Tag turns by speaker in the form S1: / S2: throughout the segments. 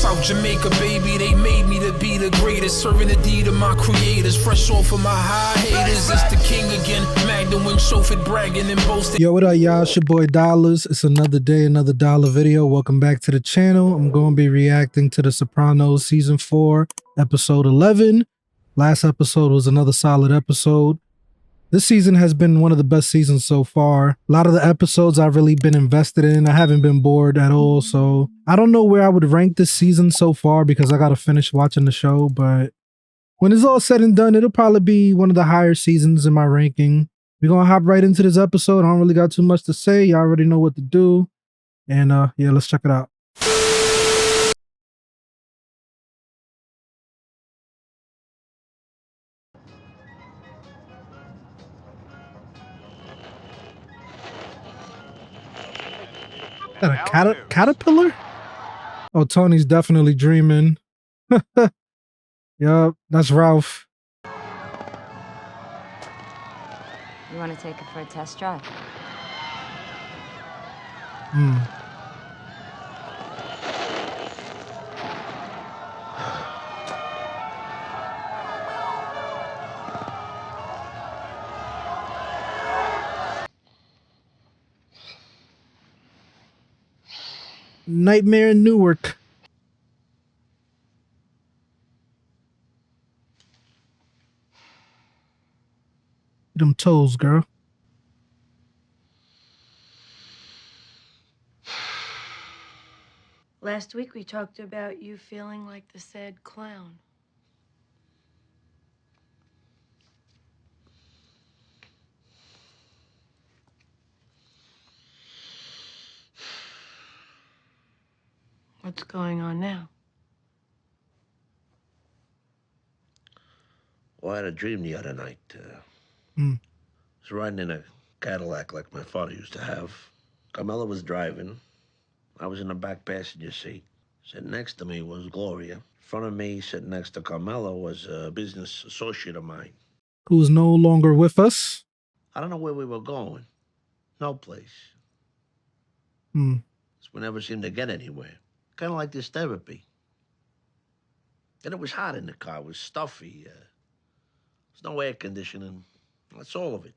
S1: South Jamaica, baby, they made me to be the greatest. Serving the deed of my creators. Fresh off of my high haters. It's the king again. Magdalene, chauffeured, bragging and boasting.
S2: Yo, what up, y'all? It's your boy Dollars. It's another day, another dollar video. Welcome back to the channel. I'm going to be reacting to The Sopranos Season 4, Episode 11. Last episode was another solid episode. This season has been one of the best seasons so far. A lot of the episodes I've really been invested in. I haven't been bored at all, so I don't know where I would rank this season so far because I got to finish watching the show, but when it's all said and done, it'll probably be one of the higher seasons in my ranking. We're going to hop right into this episode. I don't really got too much to say. Y'all already know what to do. And yeah, let's check it out. Is that a caterpillar? Oh, Tony's definitely dreaming. Yup, that's Ralph.
S3: You want to take it for a test drive?
S2: Nightmare in Newark. Them toes, girl.
S4: Last week we talked about you feeling like the sad clown. What's going on now?
S5: Well, I had a dream the other night. I was riding in a Cadillac like my father used to have. Carmela was driving. I was in the back passenger seat. Sitting next to me was Gloria. In front of me, sitting next to Carmela, was a business associate of mine.
S2: Who's no longer with us.
S5: I don't know where we were going. No place. We never seemed to get anywhere. Kind of like this therapy. And it was hot in the car. It was stuffy. There's no air conditioning. That's all of it.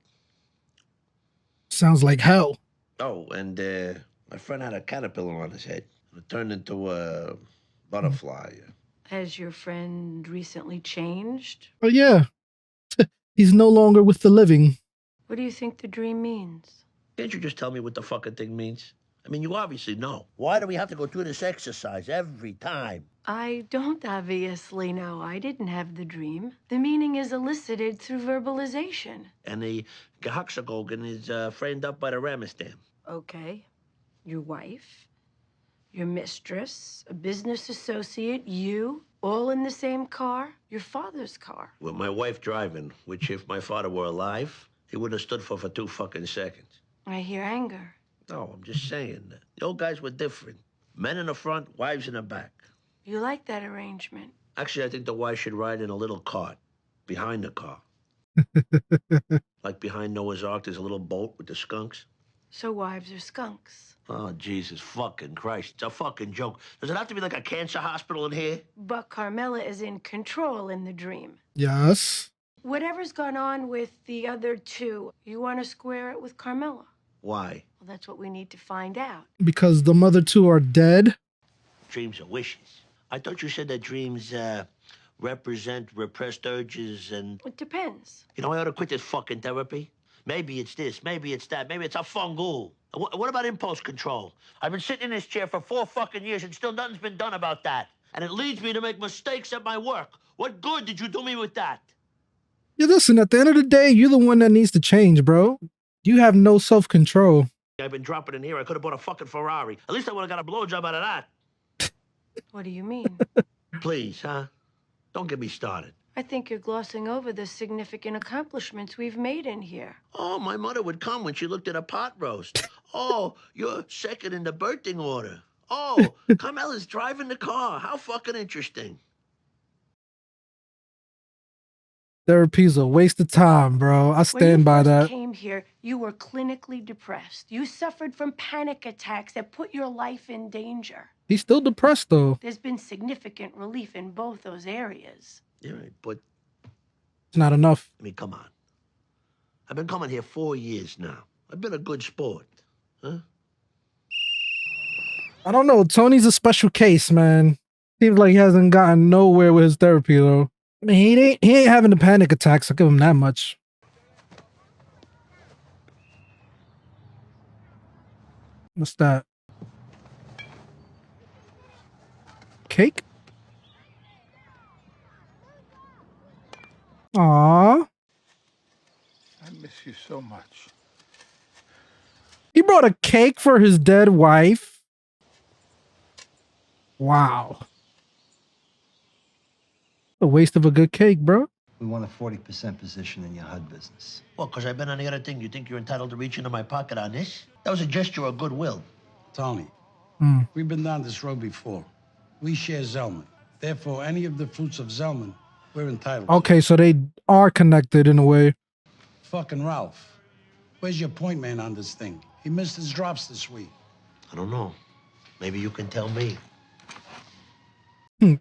S2: Sounds like hell.
S5: Oh, and my friend had a caterpillar on his head. It turned into a butterfly.
S4: Has your friend recently changed?
S2: Oh, yeah. He's no longer with the living.
S4: What do you think the dream means?
S5: Can't you just tell me what the fucking thing means? I mean, you obviously know. Why do we have to go through this exercise every time?
S4: I don't obviously know. I didn't have the dream. The meaning is elicited through verbalization.
S5: And the Gehaxagogan is framed up by the Ramestam.
S4: Okay. Your wife, your mistress, a business associate, you, all in the same car? Your father's car.
S5: With my wife driving, which if my father were alive, he wouldn't have stood for 2 fucking seconds.
S4: I hear anger.
S5: No, I'm just saying. The old guys were different. Men in the front, wives in the back.
S4: You like that arrangement?
S5: Actually, I think the wife should ride in a little cart behind the car. Like behind Noah's Ark, there's a little boat with the skunks.
S4: So wives are skunks.
S5: Oh, Jesus fucking Christ. It's a fucking joke. Does it have to be like a cancer hospital in here?
S4: But Carmela is in control in the dream.
S2: Yes.
S4: Whatever's gone on with the other two, you want to square it with Carmela?
S5: Why?
S4: Well, that's what we need to find out.
S2: Because the mother two are dead.
S5: Dreams are wishes. I thought you said that dreams represent repressed urges and...
S4: It depends.
S5: You know, I ought to quit this fucking therapy. Maybe it's this, maybe it's that, maybe it's a fungal. What about impulse control? I've been sitting in this chair for 4 fucking years and still nothing's been done about that. And it leads me to make mistakes at my work. What good did you do me with that?
S2: Yeah, listen, at the end of the day, you're the one that needs to change, bro. You have no self-control.
S5: I've been dropping in here. I could have bought a fucking Ferrari. At least I would have got a blowjob out of that.
S4: What do you mean?
S5: Please, huh? Don't get me started.
S4: I think you're glossing over the significant accomplishments we've made in here.
S5: Oh, my mother would come when she looked at a pot roast. Oh, you're second in the birthing order. Oh, Carmela's driving the car. How fucking interesting.
S2: Therapy's a waste of time, bro. I stand by that.
S4: When you first came here, you were clinically depressed. You suffered from panic attacks that put your life in danger.
S2: He's still depressed, though.
S4: There's been significant relief in both those areas.
S5: You're right, but
S2: It's not enough.
S5: I mean, come on. I've been coming here 4 years now. I've been a good sport, huh?
S2: I don't know. Tony's a special case, man. Seems like he hasn't gotten nowhere with his therapy, though. I mean, he ain't having the panic attacks. I'll give him that much. What's that? Cake? Aww.
S6: I miss you so much.
S2: He brought a cake for his dead wife. Wow. A waste of a good cake, bro.
S7: We want a 40% position in your HUD business.
S5: Well, because I've been on the other thing, you think you're entitled to reach into my pocket on this? That was a gesture of goodwill.
S8: Tony, we've been down this road before. We share Zellman. Therefore, any of the fruits of Zellman, we're entitled
S2: Okay, so they are connected in a way.
S8: Fucking Ralph. Where's your point man on this thing? He missed his drops this week.
S5: I don't know. Maybe you can tell me.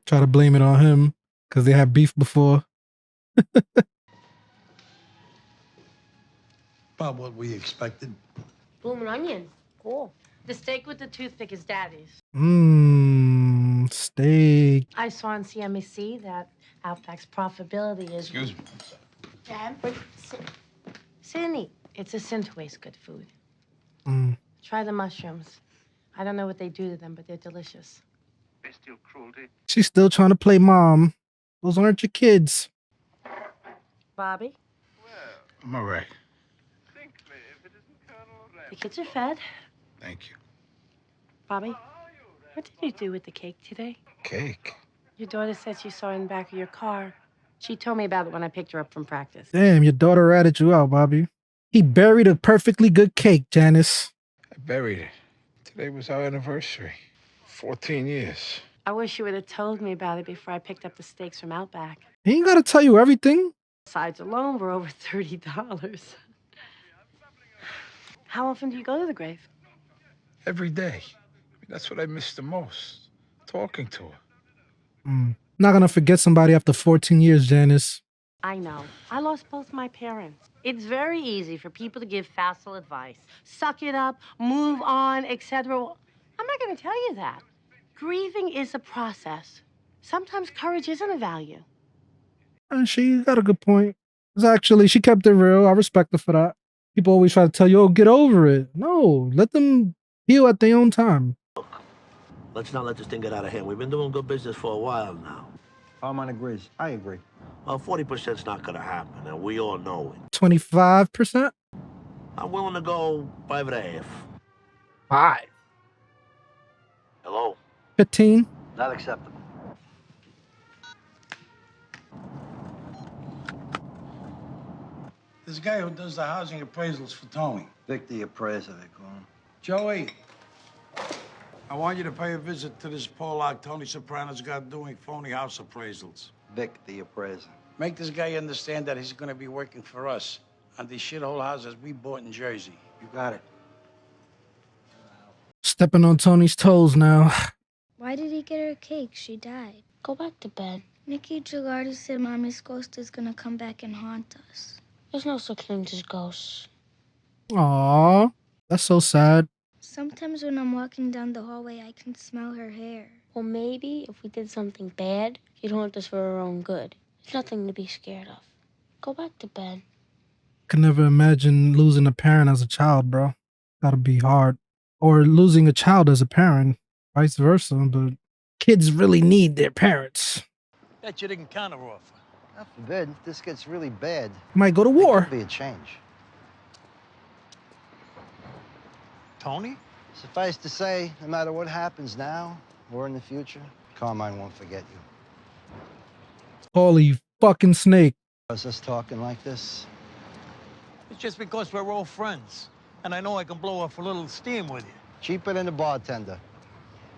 S2: Try to blame it on him because they had beef before.
S8: About what we expected.
S4: Bloomin' onion. Cool. The steak with the toothpick is Daddy's.
S2: Steak.
S4: I saw on CNBC that Outback's profitability is...
S6: Excuse me.
S4: Dad, sit and eat. It's a sin to waste good food. Try the mushrooms. I don't know what they do to them, but they're delicious.
S6: Bestial cruelty.
S2: She's still trying to play mom. Those aren't your kids.
S4: Bobby,
S6: I'm all right.
S4: the kids are fed.
S6: Thank you.
S4: Bobby, what did you do with the cake today?
S6: Cake?
S4: Your daughter said she saw it in the back of your car. She told me about it when I picked her up from practice.
S2: Damn, your daughter ratted you out, Bobby. He buried a perfectly good cake, Janice.
S6: I buried it. Today was our anniversary. 14 years.
S4: I wish you would have told me about it before I picked up the steaks from Outback.
S2: He ain't gotta tell you everything.
S4: Sides alone were over $30. How often do you go to the grave?
S6: Every day. I mean, that's what I miss the most. Talking to her.
S2: Not gonna forget somebody after 14 years, Janice.
S4: I know. I lost both my parents. It's very easy for people to give facile advice. Suck it up, move on, etc. I'm not going to tell you that. Grieving is a process. Sometimes courage isn't a value.
S2: And she got a good point. Actually, she kept it real. I respect her for that. People always try to tell you, oh, get over it. No, let them heal at their own time.
S5: Let's not let this thing get out of hand. We've been doing good business for a while now.
S7: Armand agrees. I agree.
S5: Well, 40%'s not going to happen, and we all know it.
S2: 25%?
S5: I'm willing to go 5.5.
S2: 5.
S5: Hello?
S2: 15?
S7: Not acceptable.
S8: This guy who does the housing appraisals for Tony.
S7: Vic the appraiser, they call him.
S8: Joey, I want you to pay a visit to this Paulie Tony Soprano's got doing phony house appraisals.
S7: Vic the appraiser.
S8: Make this guy understand that he's going to be working for us on these shithole houses we bought in Jersey.
S7: You got it.
S2: Stepping on Tony's toes now.
S9: Why did he get her a cake? She died.
S10: Go back to bed.
S9: Nikki Gilardi said Mommy's ghost is gonna come back and haunt us.
S10: There's no such thing as ghosts.
S2: Aww, that's so sad.
S9: Sometimes when I'm walking down the hallway, I can smell her hair.
S10: Well, maybe if we did something bad, she'd haunt us for her own good. There's nothing to be scared of. Go back to bed.
S2: Could never imagine losing a parent as a child, bro. Gotta be hard. Or losing a child as a parent, vice versa. But kids really need their parents.
S11: Bet you didn't counteroffer.
S7: God forbid, if this gets really bad,
S2: Might go to
S7: there
S2: war.
S7: could be a change.
S11: Tony?
S7: Suffice to say, no matter what happens now or in the future, Carmine won't forget you.
S2: Holy fucking snake.
S7: Was us talking like this?
S11: It's just because we're all friends. And I know I can blow off a little steam with you.
S7: Cheaper than a bartender.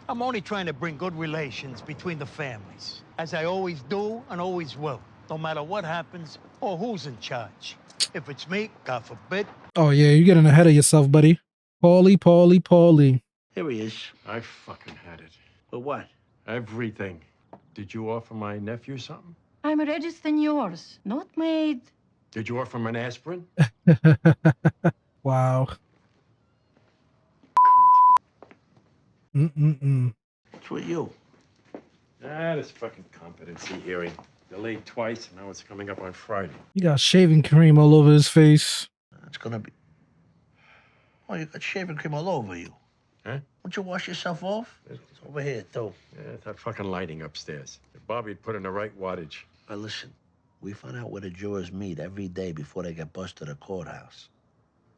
S11: I'm only trying to bring good relations between the families, as I always do and always will. no matter what happens or who's in charge. If it's me, God forbid.
S2: Oh yeah, you're getting ahead of yourself, buddy. Paulie.
S5: Here he is.
S12: I fucking had it.
S5: But what?
S12: Everything. Did you offer my nephew something?
S4: I'm registering yours, not made.
S12: Did you offer him an aspirin?
S2: Wow.
S5: What's with you?
S12: This fucking competency hearing. Delayed twice, and now it's coming up on Friday.
S2: He got shaving cream all over his face.
S5: It's gonna be... Oh, you got shaving cream all over you.
S12: Huh?
S5: Won't you wash yourself off? It's over here, too.
S12: Yeah, it's that fucking lighting upstairs. If Bobby'd put in the right wattage.
S5: Now, listen. We find out where the jurors meet every day before they get bused to the courthouse.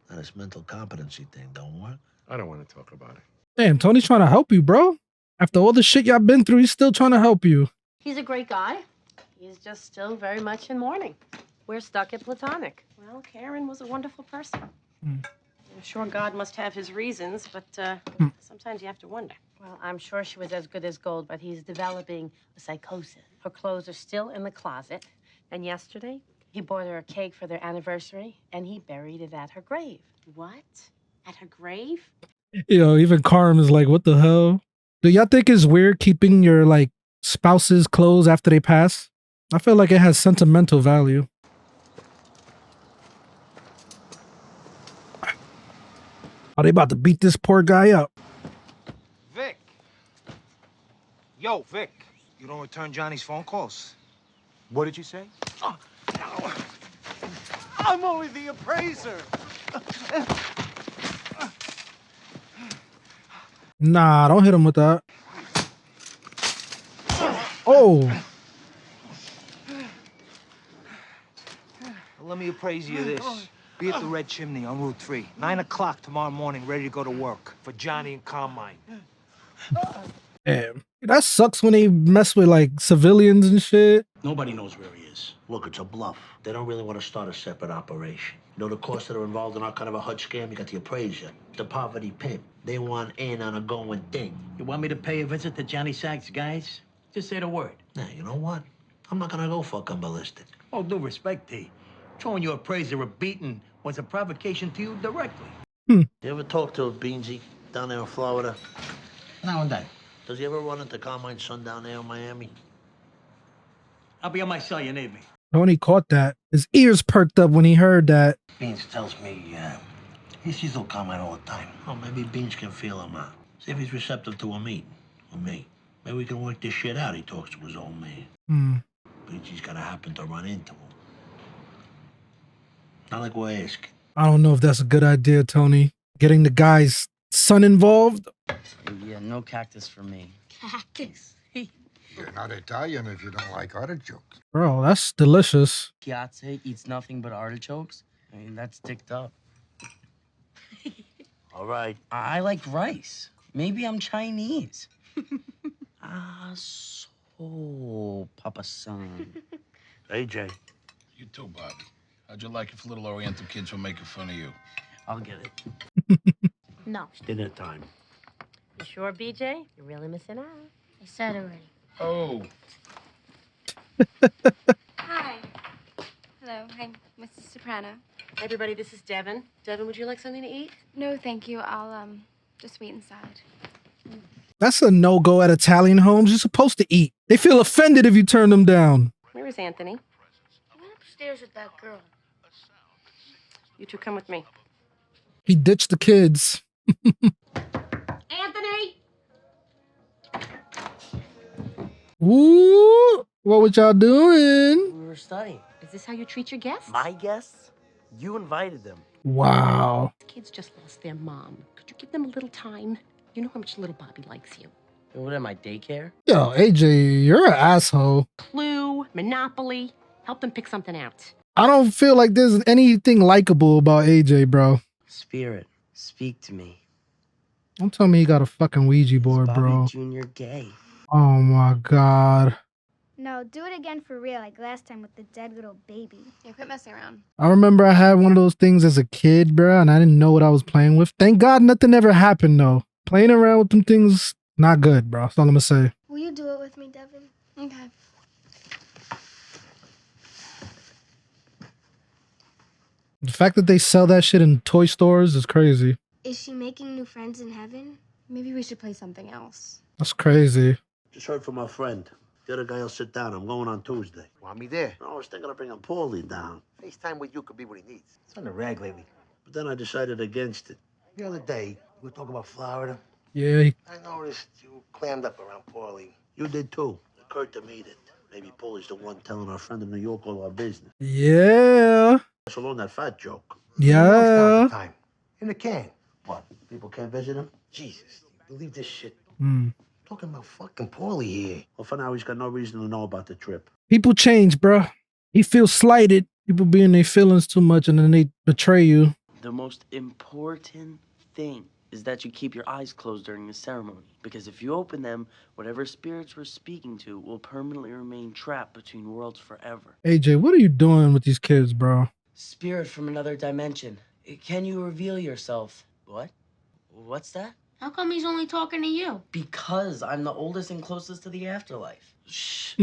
S5: Now, this mental competency thing don't work.
S12: I don't want to talk about it.
S2: Damn, Tony's trying to help you, bro. After all the shit y'all been through, he's still trying to help you.
S4: He's a great guy. He's just still very much in mourning. We're stuck at platonic. Well, Karen was a wonderful person. I'm sure God must have his reasons, but sometimes you have to wonder. Well, I'm sure she was as good as gold, but he's developing a psychosis. Her clothes are still in the closet. And yesterday, he bought her a cake for their anniversary, and he buried it at her grave. What? At her grave?
S2: Yo, even Carm is like, what the hell? Do y'all think it's weird keeping your, like, spouse's clothes after they pass? I feel like it has sentimental value. Are they about to beat this poor guy up?
S13: Vic. Yo, Vic. You don't return Johnny's phone calls.
S14: What did you say?
S13: Oh, no. I'm only the appraiser.
S2: Nah, don't hit him with that. Oh.
S13: Let me appraise you this. Be at the Red Chimney on Route 3. 9 o'clock tomorrow morning, ready to go to work for Johnny and Carmine.
S2: Damn. That sucks when they mess with, like, civilians and shit.
S8: Nobody knows where he is.
S5: Look, it's a bluff. They don't really want to start a separate operation. You know the costs that are involved in our kind of a HUD scam? You got the appraiser, the poverty pimp. They want in on a going thing.
S11: You want me to pay a visit to Johnny Sack's guys? Just say the word.
S5: Now, you know what? I'm not gonna go fucking ballistic.
S11: Oh, due respect, T. Throwing your appraiser a beating was a provocation to you directly.
S5: You ever talk to a Beansy down there in Florida?
S11: Now and then.
S5: Does he ever run into Carmine's son down there in Miami?
S11: I'll be on my cell, you need me.
S2: Tony caught that. His ears perked up when he heard that.
S5: Beans tells me he sees little Carmine all the time. Oh, maybe Beans can feel him out. See if he's receptive to a meeting with me. Maybe we can work this shit out, he talks to his old man. Beansy's gotta happen to run into him. Not like we're asking.
S2: I don't know if that's a good idea, Tony. Getting the guy's son involved?
S15: Yeah, no cactus for me.
S10: Cactus?
S14: You're not Italian if you don't like artichokes.
S2: Bro, that's delicious.
S15: Piazza eats nothing but artichokes? I mean, that's dicked up.
S5: All right.
S15: I like rice. Maybe I'm Chinese. So, Papa Son.
S5: AJ.
S6: You too, Bobby. How'd you like if little Oriental kids were making fun of you?
S15: I'll get it.
S4: No.
S5: It's dinner time.
S4: You sure, BJ? You're really missing out.
S10: I said already.
S6: Oh.
S16: Hi. Hello, I'm Mrs. Soprano.
S4: Hey, everybody, this is Devin. Devin, would you like something to eat?
S16: No, thank you. I'll, just wait inside.
S2: That's a no-go at Italian homes. You're supposed to eat. They feel offended if you turn them down.
S4: Where is Anthony?
S10: I went upstairs with that girl.
S4: You two come with me.
S2: He ditched the kids.
S4: Anthony!
S2: Ooh, what was y'all doing?
S15: We were studying.
S4: Is this how you treat your guests?
S15: My guests? You invited them.
S2: Wow.
S4: Kids just lost their mom. Could you give them a little time? You know how much little Bobby likes you.
S15: What am I, daycare?
S2: Yo, AJ, you're an asshole.
S4: Clue, Monopoly. Help them pick something out.
S2: I don't feel like there's anything likable about AJ, bro.
S15: Spirit, speak to me.
S2: Don't tell me he got a fucking Ouija board,
S15: Bobby
S2: bro.
S15: Jr. gay.
S2: Oh my God.
S9: No, do it again for real, like last time with the dead little baby.
S16: Yeah, quit messing around.
S2: I remember I had one of those things as a kid, bro, and I didn't know what I was playing with. Thank God nothing ever happened, though. Playing around with them things, not good, bro. That's all I'm gonna say.
S9: Will you do it with me, Devin?
S16: Okay.
S2: The fact that they sell that shit in toy stores is crazy.
S9: Is she making new friends in heaven?
S16: Maybe we should play something else.
S2: That's crazy.
S5: Just heard from my friend. The other guy will sit down. I'm going on Tuesday.
S13: Want me there?
S5: I was thinking of bringing Paulie down.
S13: FaceTime with you could be what he needs. It's on the rag lately.
S5: But then I decided against it.
S13: The other day, we were talking about Florida.
S2: Yeah.
S13: I noticed you clammed up around Paulie.
S5: You did too. It occurred to me that maybe Paulie's the one telling our friend in New York all our business.
S2: Yeah.
S5: So long that fat joke.
S2: Yeah.
S13: Time. In the can.
S5: What? People can't visit him?
S13: Jesus, you believe this shit?
S2: Mm.
S13: Talking about fucking Paulie here.
S5: Well, for now, he's got no reason to know about the trip.
S2: People change, bro. He feels slighted. People be in their feelings too much and then they betray you.
S15: The most important thing is that you keep your eyes closed during the ceremony. Because if you open them, whatever spirits we're speaking to will permanently remain trapped between worlds forever.
S2: AJ, what are you doing with these kids, bro?
S15: Spirit from another dimension. Can you reveal yourself? What? What's that?
S10: How come he's only talking to you?
S15: Because I'm the oldest and closest to the afterlife. Shh.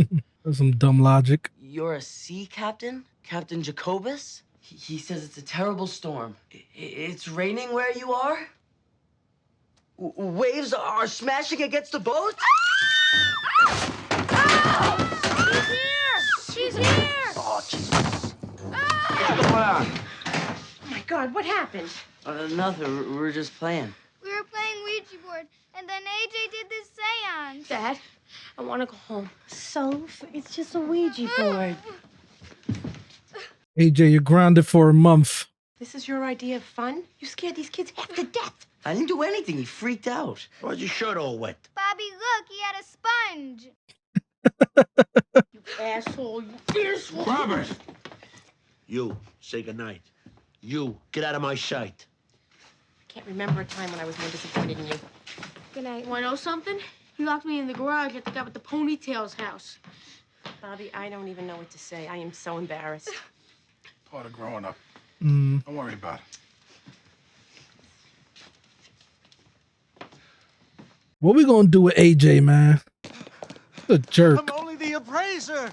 S2: That's some dumb logic.
S15: You're a sea captain? Captain Jacobus? He says it's a terrible storm. It's raining where you are? Waves are smashing against the boat?
S10: She's here!
S15: Oh, Jesus.
S10: What's
S15: going on?
S4: Oh my God, what happened?
S15: Nothing. We're just playing.
S9: We were playing Ouija board, and then AJ did this seance.
S4: Dad, I want to go home. Soph, it's just a Ouija board.
S2: AJ, you're grounded for a month.
S4: This is your idea of fun? You scared these kids half to death.
S15: I didn't do anything. He freaked out.
S5: Why's your shirt all wet?
S9: Bobby, look, he had a sponge.
S4: You asshole, you asshole.
S5: Robert! You, say goodnight. You, get out of my sight.
S4: I can't remember a time when I was more disappointed in you.
S10: Good night. Want to know something? He locked me in the garage at the guy with the ponytail's house.
S4: Bobby, I don't even know what to say. I am so embarrassed.
S6: Part of growing up.
S2: Mm.
S6: Don't worry about it.
S2: What we gonna do with AJ, man? A jerk.
S13: I'm only the appraiser.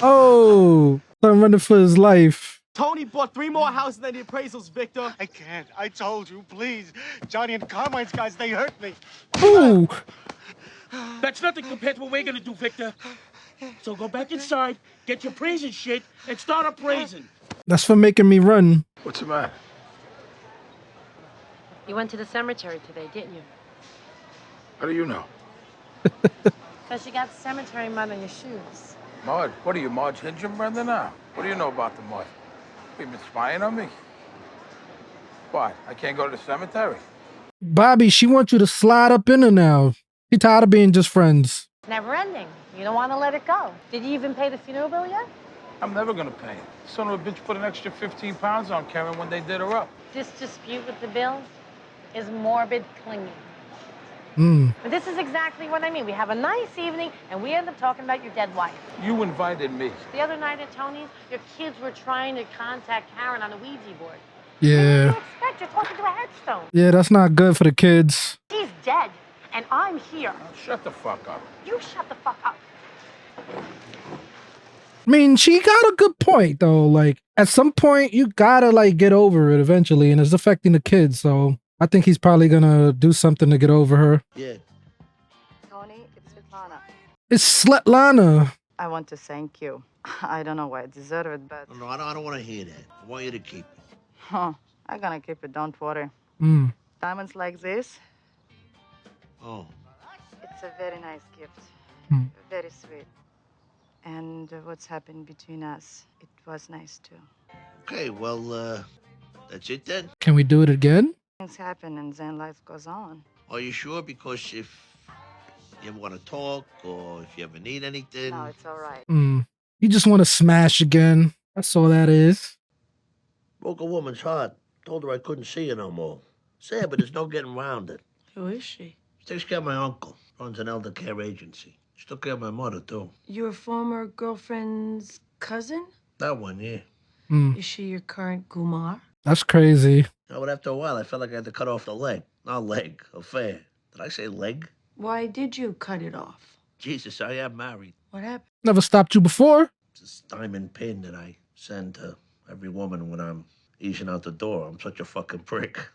S2: Oh, I'm running for his life.
S17: Tony bought 3 more houses than the appraisals, Victor.
S13: I can't. I told you, please. Johnny and Carmine's guys, they hurt me.
S2: Ooh.
S17: That's nothing compared to what we're gonna do, Victor. So go back inside, get your praising shit, and start appraising.
S2: That's for making me run.
S6: What's the matter?
S4: You went to the cemetery today, didn't you?
S6: How do you know?
S4: Because you got cemetery mud on your shoes.
S6: Mud? What are you, Marge Hingenbrender now? What do you know about the mud? You been spying on me? What? I can't go to the cemetery?
S2: Bobby, she wants you to slide up in her now. She tired of being just friends.
S4: It's never ending. You don't want to let it go. Did you even pay the funeral bill yet?
S6: I'm never gonna pay it. Son of a bitch put an extra 15 pounds on Karen when they did her up.
S4: This dispute with the bill is morbid clinging.
S2: Mm.
S4: But this is exactly what I mean. We have a nice evening, and we end up talking about your dead wife.
S6: You invited me.
S4: The other night at Tony's, your kids were trying to contact Karen on a Ouija board.
S2: Yeah.
S4: What do you expect? You're talking to a headstone.
S2: Yeah, that's not good for the kids.
S4: She's dead, and I'm here.
S6: Shut the fuck up.
S4: You shut the fuck up.
S2: I mean, she got a good point, though. Like, at some point, you gotta, like, get over it eventually, and it's affecting the kids, so I think he's probably gonna do something to get over her.
S5: Yeah.
S18: Tony, it's Svetlana.
S2: It's Svetlana.
S18: I want to thank you. I don't know why I deserve it, but...
S5: No, I don't want to hear that. I want you to keep it.
S18: Huh. I'm gonna keep it, don't worry.
S2: Mm.
S18: Diamonds like this,
S5: Oh.
S18: it's a very nice gift.
S2: Mm.
S18: Very sweet. And what's happened between us, it was nice too.
S5: Okay, well, that's it then?
S2: Can we do it again?
S18: Things happen and then life goes on.
S5: Are you sure? Because if you ever want to talk or if you ever need anything...
S18: No, it's all right.
S2: Mm. You just want to smash again. That's all that is.
S5: Broke a woman's heart. Told her I couldn't see her no more. Sad, but there's no getting around it.
S15: Who is she?
S5: She takes care of my uncle. Runs an elder care agency. She took care of my mother, too.
S19: Your former girlfriend's cousin?
S5: That one, yeah.
S2: Mm.
S19: Is she your current Gumar?
S2: That's crazy.
S5: No, but after a while, I felt like I had to cut off the leg. Not leg, affair. Did I say leg?
S19: Why did you cut it off?
S5: Jesus, I am married.
S19: What happened?
S2: Never stopped you before?
S5: this diamond pin that I send to every woman when I'm easing out the door. I'm such a fucking prick.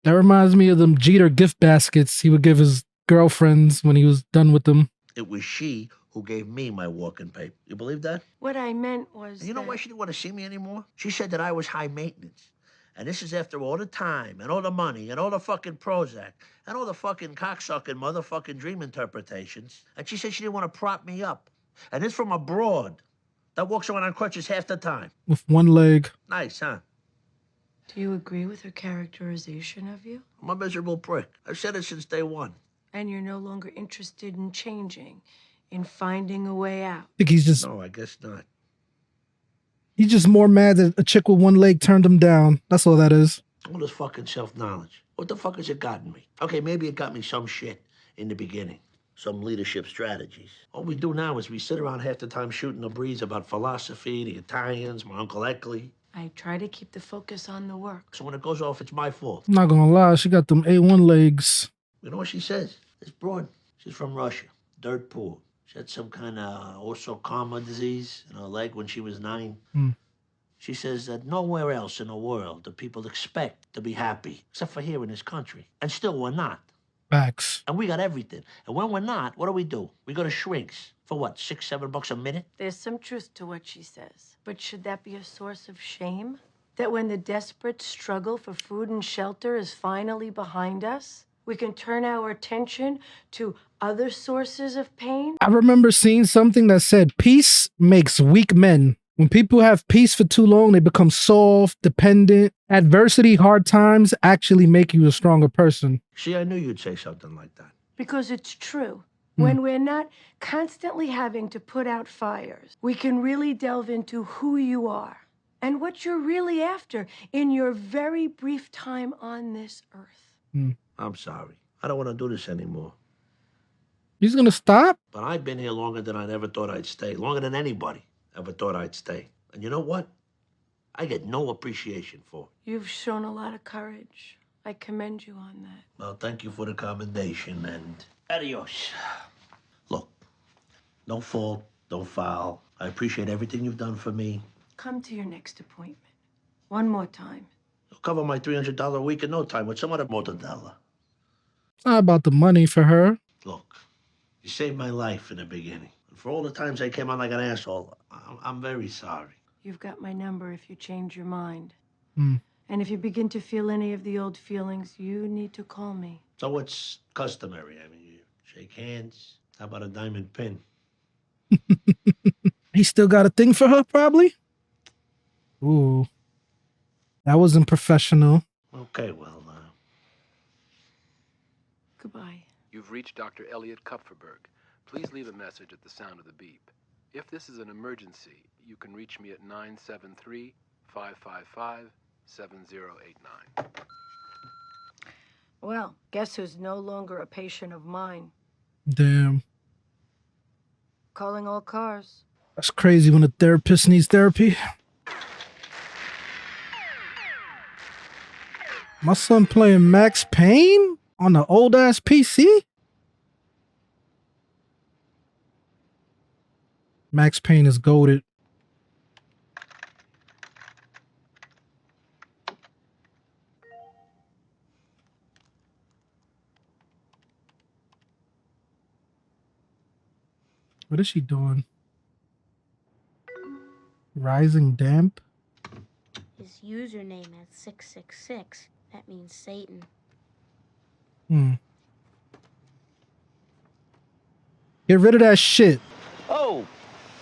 S2: That reminds me of them Jeter gift baskets he would give his girlfriends when he was done with them.
S5: It was she who gave me my walking paper. You believe that?
S19: What I meant was
S5: And you know why she didn't want to see me anymore? She said that I was high maintenance. And this is after all the time and all the money and all the fucking Prozac and all the fucking cocksucking motherfucking dream interpretations. And she said she didn't want to prop me up. And this from a broad that walks around on crutches half the time.
S2: With one leg.
S5: Nice, huh?
S19: Do you agree with her characterization of you?
S5: I'm a miserable prick. I've said it since day one.
S19: And you're no longer interested in changing, in finding a way out?
S2: I think he's just...
S5: No, I guess not.
S2: He's just more mad that a chick with one leg turned him down. That's all that is.
S5: All this fucking self-knowledge. What the fuck has it gotten me? Okay, maybe it got me some shit in the beginning. Some leadership strategies. All we do now is we sit around half the time shooting the breeze about philosophy, the Italians, my Uncle Eckley.
S19: I try to keep the focus on the work.
S5: So when it goes off, it's my fault.
S2: I'm not gonna lie, she got them A1 legs.
S5: You know what she says? This broad, she's from Russia. Dirt poor. She had some kind of osokama disease in her leg when she was 9. She says that nowhere else in the world do people expect to be happy, except for here in this country. And still we're not.
S2: Facts.
S5: And we got everything. And when we're not, what do? We go to shrinks. For what, $6, $7 a minute?
S19: There's some truth to what she says. But should that be a source of shame? That when the desperate struggle for food and shelter is finally behind us, we can turn our attention to other sources of pain?
S2: I remember seeing something that said, peace makes weak men. When people have peace for too long, they become soft, dependent. Adversity, hard times actually make you a stronger person.
S5: See, I knew you'd say something like that.
S19: Because it's true. When we're not constantly having to put out fires, we can really delve into who you are and what you're really after in your very brief time on this earth.
S5: I'm sorry. I don't want to do this anymore.
S2: He's gonna stop?
S5: But I've been here longer than I ever thought I'd stay. Longer than anybody ever thought I'd stay. And you know what? I get no appreciation for it.
S19: You've shown a lot of courage. I commend you on that.
S5: Well, thank you for the commendation, and adios. Look, no fault, no foul. I appreciate everything you've done for me.
S19: Come to your next appointment. One more time.
S5: You'll cover my $300 a week in no time with some other mortadella.
S2: It's not about the money for her.
S5: Look, you saved my life in the beginning. And for all the times I came on like an asshole, I'm very sorry.
S19: You've got my number if you change your mind.
S2: Hmm.
S19: And if you begin to feel any of the old feelings, you need to call me.
S5: So what's customary? I mean, you shake hands. How about a diamond pin?
S2: He still got a thing for her, probably? Ooh. That wasn't professional.
S5: Okay, well,
S19: Goodbye.
S20: You've reached Dr. Elliot Kupferberg. Please leave a message at the sound of the beep. If this is an emergency, you can reach me at 973-555-7089.
S19: Well, guess who's no longer a patient of mine?
S2: Damn.
S19: Calling all cars.
S2: That's crazy when a therapist needs therapy. My son playing Max Payne on the old-ass PC? Max Payne is goated. What is she doing? Rising Damp?
S10: His username is 666. That means Satan.
S2: Get rid of that shit.
S5: Oh,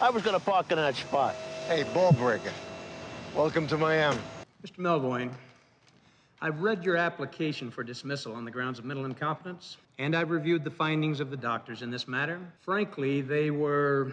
S5: I was gonna park in that spot.
S14: Hey, ball breaker. Welcome to Miami.
S21: Mr. Melvoin, I've read your application for dismissal on the grounds of mental incompetence, and I've reviewed the findings of the doctors in this matter. Frankly, they were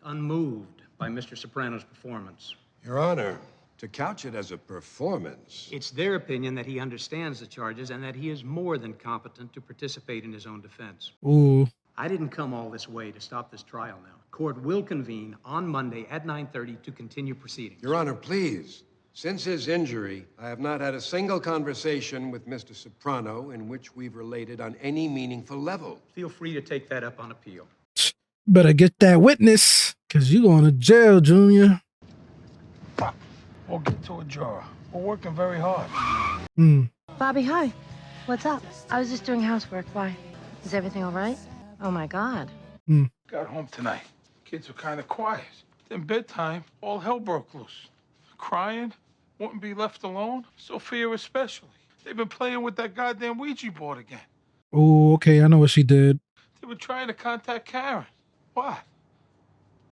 S21: unmoved by Mr. Soprano's performance.
S22: Your Honor, to couch it as a performance...
S21: It's their opinion that he understands the charges and that he is more than competent to participate in his own defense.
S2: Ooh.
S21: I didn't come all this way to stop this trial now. Court will convene on Monday at 9:30 to continue proceedings.
S22: Your Honor, please. Since his injury, I have not had a single conversation with Mr. Soprano in which we've related on any meaningful level.
S21: Feel free to take that up on appeal.
S2: Better get that witness. Cause you going to jail, Junior.
S6: We'll get to a drawer. We're working very hard.
S4: Bobby, hi. What's up? I was just doing housework. Why? Is everything all right? Oh, my God.
S6: Got home tonight. Kids were kind of quiet. Then bedtime, all hell broke loose. Crying, wouldn't be left alone. Sophia especially. They've been playing with that goddamn Ouija board again.
S2: Oh, okay. I know what she did.
S6: They were trying to contact Karen. What?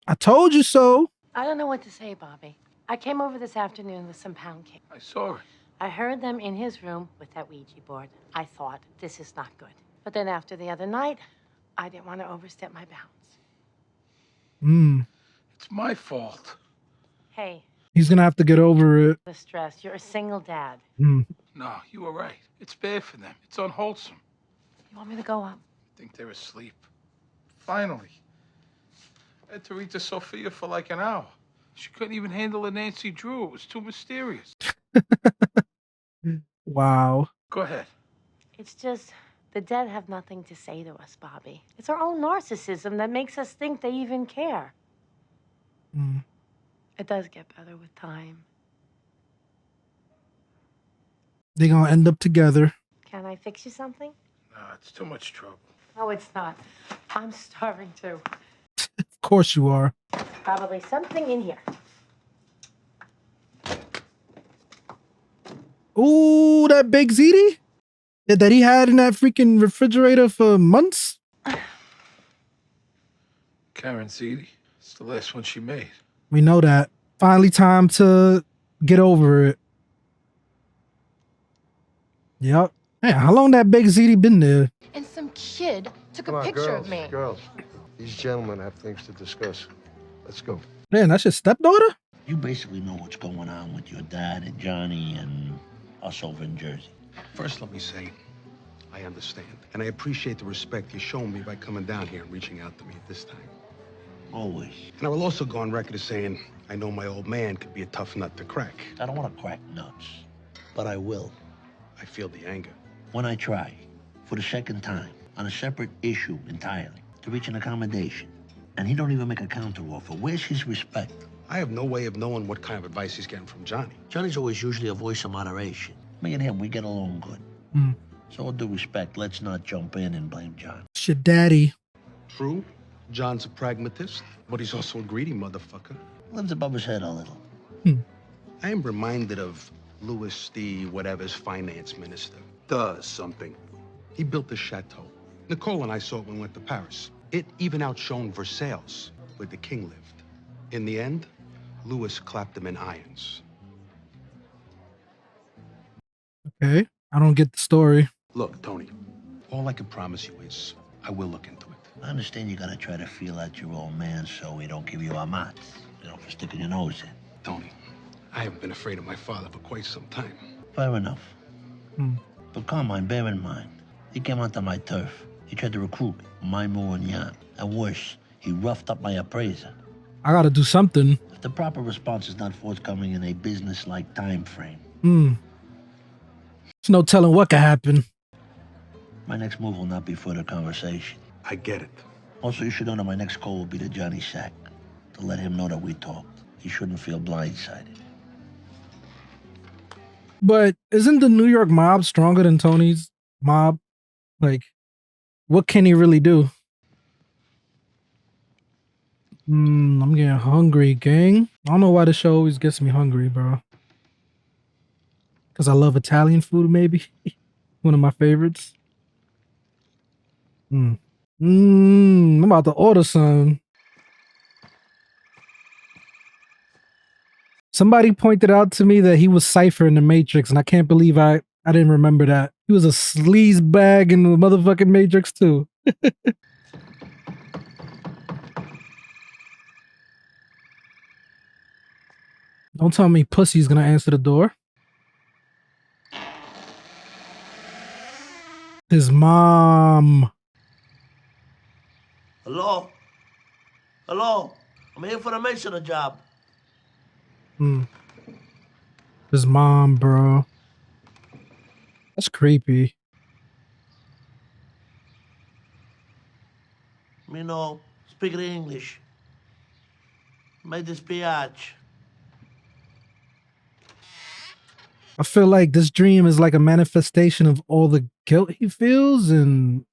S2: I told you so.
S4: I don't know what to say, Bobby. I came over this afternoon with some pound cake.
S6: I saw it.
S4: I heard them in his room with that Ouija board. I thought, this is not good. But then after the other night, I didn't want to overstep my bounds.
S6: It's my fault.
S4: Hey.
S2: He's gonna have to get over it.
S4: The stress. You're a single dad.
S6: No, you were right. It's bad for them. It's unwholesome.
S4: You want me to go up?
S6: I think they're asleep. Finally. I had to read to Sophia for like an hour. She couldn't even handle a Nancy Drew. It was too mysterious.
S2: Wow.
S6: Go ahead.
S4: It's just, the dead have nothing to say to us, Bobby. It's our own narcissism that makes us think they even care. It does get better with time.
S2: They're gonna end up together.
S4: Can I fix you something?
S6: No, it's too much trouble.
S4: No, it's not. I'm starving too.
S2: Of course you are.
S4: Probably something in here.
S2: Ooh, that big ziti that he had in that freaking refrigerator for months.
S6: Karen Ziti. It's the last one she made.
S2: We know that. Finally time to get over it. Yep. Man, how long that big ziti been there?
S16: And some kid took
S14: Come
S16: a
S14: on,
S16: picture
S14: girls,
S16: of me.
S14: girls. These gentlemen have things to discuss. Let's go.
S2: Man, that's your stepdaughter?
S5: You basically know what's going on with your dad and Johnny and us over in Jersey.
S1: First, let me say, I understand. And I appreciate the respect you're showing me by coming down here and reaching out to me at this time.
S5: Always.
S1: And I will also go on record as saying, I know my old man could be a tough nut to crack.
S5: I don't want to crack nuts, but I will.
S1: I feel the anger.
S5: When I try, for the second time, on a separate issue entirely, to reach an accommodation, and he don't even make a counteroffer, where's his respect?
S1: I have no way of knowing what kind of advice he's getting from Johnny.
S5: Johnny's always usually a voice of moderation. Me and him, we get along good. So with due respect, let's not jump in and blame John.
S2: It's your daddy.
S1: True, John's a pragmatist, but he's also a greedy motherfucker.
S5: Lives above his head a little.
S1: I am reminded of Louis the whatever's finance minister. Does something. He built the chateau. Nicole and I saw it when we went to Paris. It even outshone Versailles, where the king lived. In the end, Louis clapped him in irons.
S2: Okay. I don't get the story.
S1: Look, Tony, all I can promise you is I will look into it.
S5: I understand you gotta try to feel out your old man so he don't give you a mat, for sticking your nose in.
S1: Tony, I haven't been afraid of my father for quite some time.
S5: Fair enough. But Carmine, bear in mind, he came onto my turf. He tried to recruit my mourning, and worse, he roughed up my appraiser.
S2: I gotta do something.
S5: If the proper response is not forthcoming in a business-like time frame,
S2: There's no telling what could happen.
S5: my next move will not be further conversation.
S1: I get it.
S5: Also, you should know that my next call will be to Johnny Sack, to let him know that we talked. He shouldn't feel blindsided.
S2: But isn't the New York mob stronger than Tony's mob? Like, what can he really do? I'm getting hungry, gang. I don't know why the show always gets me hungry, bro. Because I love Italian food, maybe. One of my favorites. I'm about to order some. Somebody pointed out to me that he was Cypher in the Matrix, and I can't believe I didn't remember that. He was a sleaze bag in the motherfucking Matrix, too. Don't tell me Pussy's gonna answer the door. His mom.
S5: Hello? Hello? I'm here for the masonry job.
S2: His mom, bro. That's creepy.
S5: Me no speak English.
S15: Me dispiace.
S2: I feel like this dream is like a manifestation of all the guilt he feels, and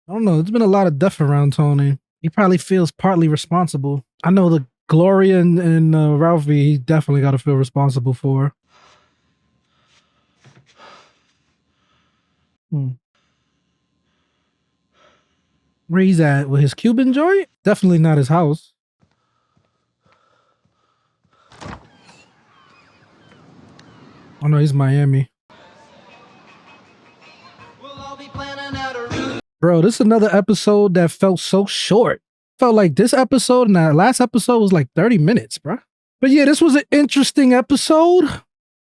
S2: I don't know. There's been a lot of death around Tony. He probably feels partly responsible. I know the Gloria and Ralphie, he definitely got to feel responsible for. Where he's at with his Cuban joint? Definitely not his house. Oh no, he's Miami. Bro, this is another episode that felt so short. Felt like this episode and that last episode was like 30 minutes, bro. But yeah, this was an interesting episode.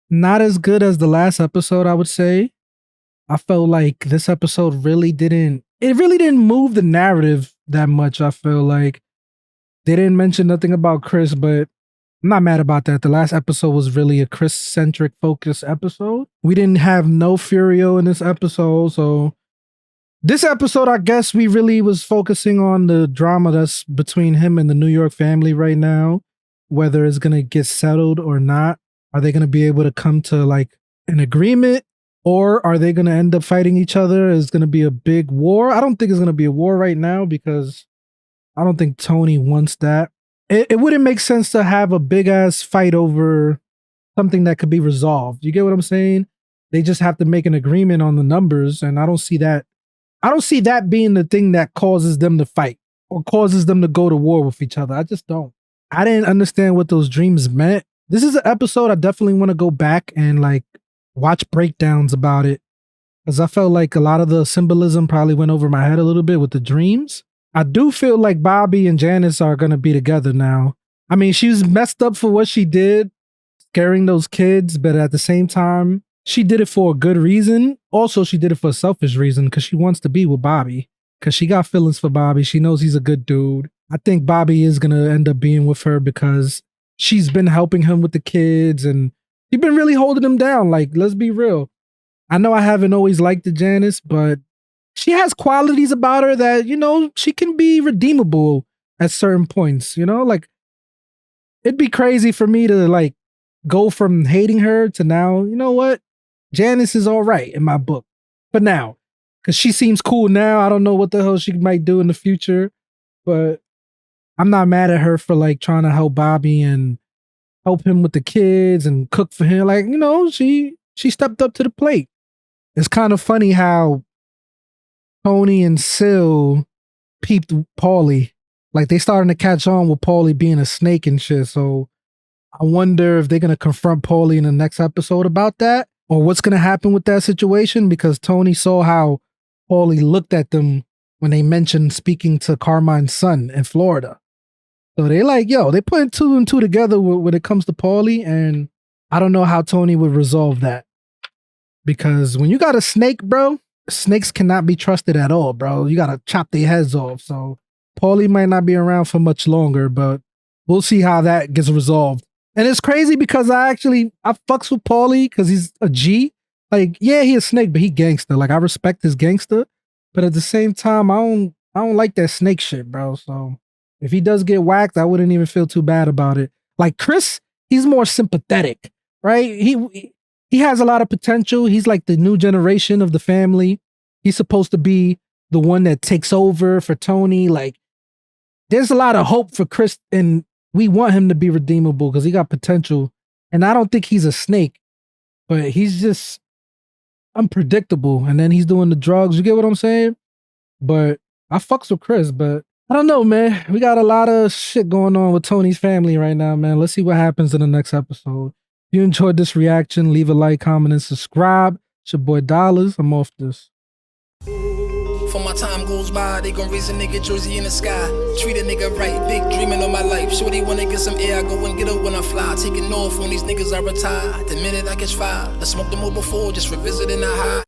S2: Not as good as the last episode, I would say. I felt like this episode really didn't move the narrative that much. I feel like they didn't mention nothing about Chris, but I'm not mad about that. The last episode was really a Chris-centric focus episode. We didn't have no Furio in this episode, so this episode, I guess we really was focusing on the drama that's between him and the New York family right now, whether it's going to get settled or not. Are they going to be able to come to like an agreement, or are they going to end up fighting each other? Is going to be a big war? I don't think it's going to be a war right now because I don't think Tony wants that. It wouldn't make sense to have a big ass fight over something that could be resolved. You get what I'm saying? They just have to make an agreement on the numbers, and I don't see that. I don't see that being the thing that causes them to fight or causes them to go to war with each other. I just don't. I didn't understand what those dreams meant. This is an episode I definitely want to go back and like watch breakdowns about it, because I felt like a lot of the symbolism probably went over my head a little bit with the dreams. I do feel like Bobby and Janice are going to be together now. I mean, she was messed up for what she did, scaring those kids, but at the same time, she did it for a good reason. Also, she did it for a selfish reason because she wants to be with Bobby, because she got feelings for Bobby. She knows he's a good dude. I think Bobby is going to end up being with her because she's been helping him with the kids and she's been really holding him down. Like, let's be real. I know I haven't always liked the Janice, but she has qualities about her that, you know, she can be redeemable at certain points, you know? Like, it'd be crazy for me to, like, go from hating her to now, you know what? Janice is all right in my book for now, because she seems cool now. I don't know what the hell she might do in the future, but I'm not mad at her for, like, trying to help Bobby and help him with the kids and cook for him. Like, you know, she stepped up to the plate. It's kind of funny how Tony and Sil peeped Paulie. Like, they starting to catch on with Paulie being a snake and shit. So I wonder if they're going to confront Paulie in the next episode about that, or what's going to happen with that situation, because Tony saw how Paulie looked at them when they mentioned speaking to Carmine's son in Florida. So they like, yo, they put 2 and 2 together when it comes to Paulie, and I don't know how Tony would resolve that. Because when you got a snake, bro, snakes cannot be trusted at all, bro. You got to chop their heads off. So Paulie might not be around for much longer, but we'll see how that gets resolved. And it's crazy because I fucks with Paulie because he's a G. Like, yeah, he a snake, but he gangster. Like, I respect his gangster, but at the same time, I don't like that snake shit, bro. So if he does get whacked, I wouldn't even feel too bad about it. Like Chris, he's more sympathetic, right? He has a lot of potential. He's like the new generation of the family. He's supposed to be the one that takes over for Tony. Like, there's a lot of hope for Chris, and we want him to be redeemable because he got potential. And I don't think he's a snake, but he's just unpredictable. And then he's doing the drugs. You get what I'm saying? But I fucks with Chris, but I don't know, man. We got a lot of shit going on with Tony's family right now, man. Let's see what happens in the next episode. If you enjoyed this reaction, leave a like, comment, and subscribe. It's your boy Dollars. I'm off this.
S3: For my time goes by, they gon' raise a nigga jersey in the sky. Treat a nigga right, big dreaming on my life. Shorty wanna get some air, I go and get her when I fly. Taking off on these niggas I retire. The minute I catch fire, I smoked them all before, just revisiting the high.